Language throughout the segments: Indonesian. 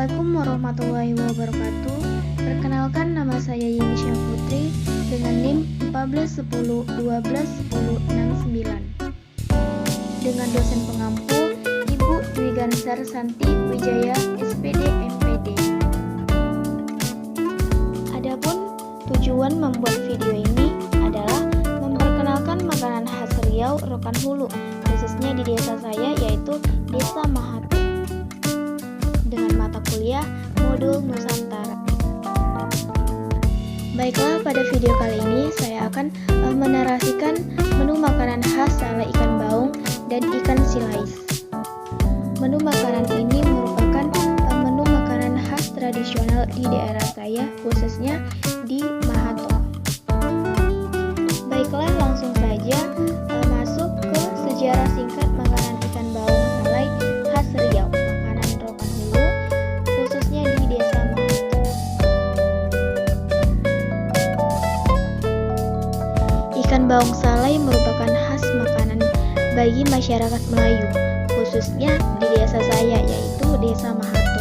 Assalamualaikum warahmatullahi wabarakatuh. Perkenalkan, nama saya Yeni Syafutri dengan NIM 1410121069 dengan dosen pengampu Ibu Dwi Gansar Santi Wijaya SPD MPD. Adapun tujuan membuat video ini adalah memperkenalkan makanan khas Riau, Rokan Hulu, khususnya di desa saya yaitu Desa Mahato, dengan mata kuliah modul Nusantara. Baiklah, pada video kali ini saya akan menarasikan menu makanan khas Salai ikan baung dan ikan silais. Menu makanan ini merupakan menu makanan khas tradisional di daerah saya, khususnya di Mahato. Baiklah, langsung saja masuk ke sejarah singkat makanan ikan baung Salai khas Riau, makanan Rokan Hulu, khususnya di desa Mahato. Ikan baung Salai merupakan khas makanan bagi masyarakat Melayu, khususnya di desa saya yaitu Desa Mahato.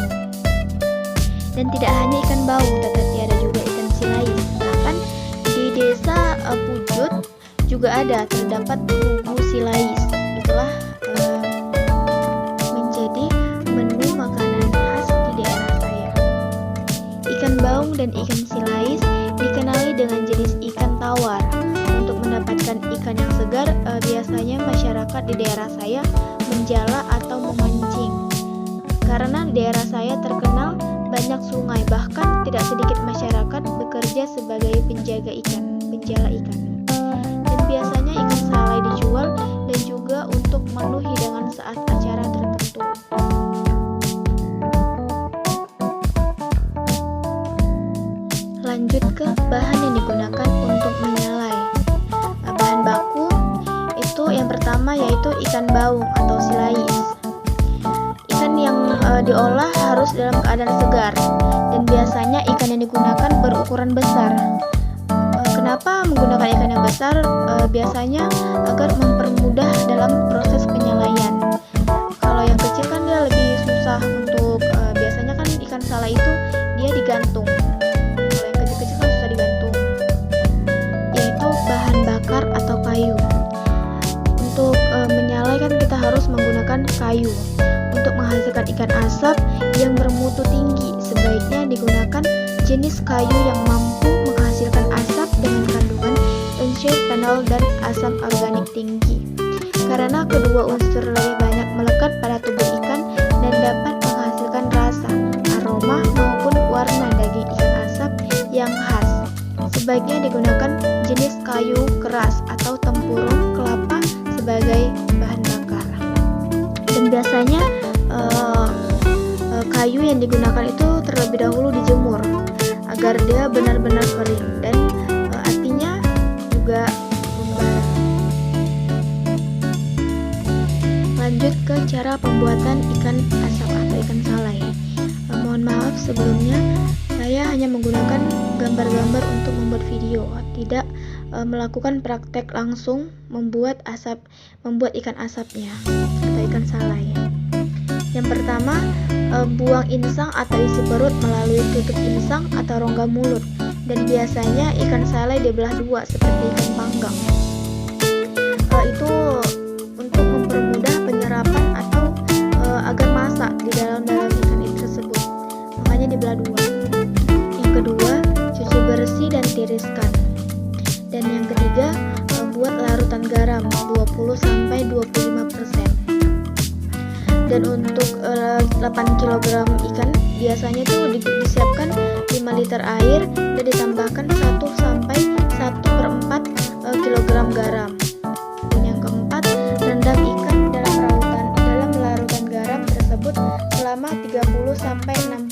Dan tidak hanya ikan baung, tetapi ada juga ikan silais. Bahkan di desa Pujut juga terdapat bubu silais. Itulah menjadi menu makanan khas di daerah saya. Ikan baung dan ikan silais dikenali dengan jenis ikan tawar. Untuk mendapatkan ikan yang segar, biasanya masyarakat di daerah saya menjala atau memancing. Karena di daerah saya terkenal banyak sungai, bahkan tidak sedikit masyarakat bekerja sebagai penjaga ikan, penjala ikan. Dan biasanya ikan salai dijual dan juga untuk menu hidangan saat acara tertentu. Lanjut ke bahan yang digunakan untuk menyalai. Bahan baku itu yang pertama yaitu ikan baung atau silais. Ikan yang diolah harus dalam keadaan segar dan biasanya ikan yang digunakan berukuran besar. Kenapa menggunakan ikan yang besar? Biasanya agar mempermudah dalam proses penyalaian. Kalau yang kecil kan dia lebih susah untuk biasanya kan ikan salai itu dia digantung. Kalau yang kecil-kecil kan susah digantung. Yaitu bahan bakar atau kayu. Untuk menyalai kan kita harus menggunakan kayu. Untuk menghasilkan ikan asap yang bermutu tinggi, sebaiknya digunakan jenis kayu yang mampu menghasilkan asap dengan kandungan unsur fenol dan asam organik tinggi. Karena kedua unsur lebih banyak melekat pada tubuh ikan dan dapat menghasilkan rasa, aroma maupun warna daging ikan asap yang khas. Sebaiknya digunakan jenis kayu keras atau tempurung kelapa sebagai bahan bakar. Dan biasanya kayu yang digunakan itu terlebih dahulu dijemur agar dia benar-benar kering dan artinya juga membara. Lanjut ke cara pembuatan ikan asap atau ikan salai. Mohon maaf sebelumnya, saya hanya menggunakan gambar-gambar untuk membuat video, tidak melakukan praktek langsung membuat ikan asapnya atau ikan salai. Yang pertama, buang insang atau isi perut melalui tutup insang atau rongga mulut. Dan biasanya ikan salai dibelah dua seperti ikan panggang. Itu untuk mempermudah penyerapan atau agar masak di dalam ikan itu tersebut. Makanya dibelah dua. Yang kedua, cuci bersih dan tiriskan. Dan yang ketiga, buat larutan garam 20-25%. Dan untuk 8 kg ikan biasanya itu disiapkan 5 liter air dan ditambahkan 1-1/4 kg garam. Dan yang keempat, rendam ikan dalam larutan garam tersebut selama 30-60